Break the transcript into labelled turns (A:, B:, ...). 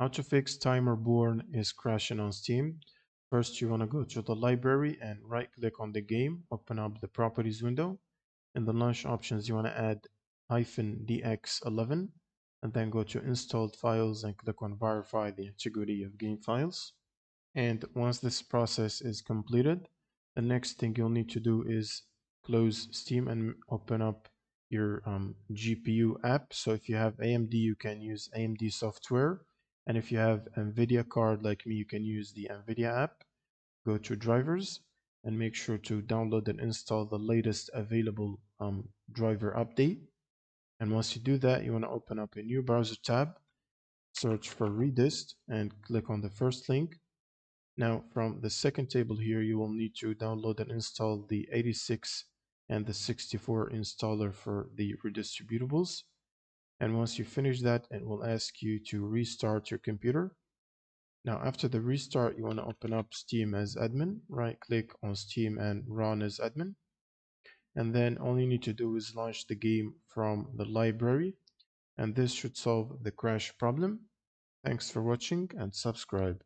A: How to fix Timberborn is crashing on Steam. First, you want to go to the library and right click on the game, open up the properties window. In the launch options, you want to add -dx11 and then go to installed files and click on verify the integrity of game files. And once this process is completed, the next thing you'll need to do is close Steam and open up your GPU app. So if you have AMD, you can use AMD software. And if you have NVIDIA card like me, you can use the NVIDIA app. Go to drivers and make sure to download and install the latest available driver update. And once you do that, you want to open up a new browser tab, search for Redist, and click on the first link. Now, from the second table here, you will need to download and install the 86 and the 64 installer for the redistributables. And once you finish that, it will ask you to restart your computer. Now, after the restart, you want to open up Steam as admin, right click on Steam and run as admin. And then all you need to do is launch the game from the library, and this should solve the crash problem. Thanks for watching and subscribe.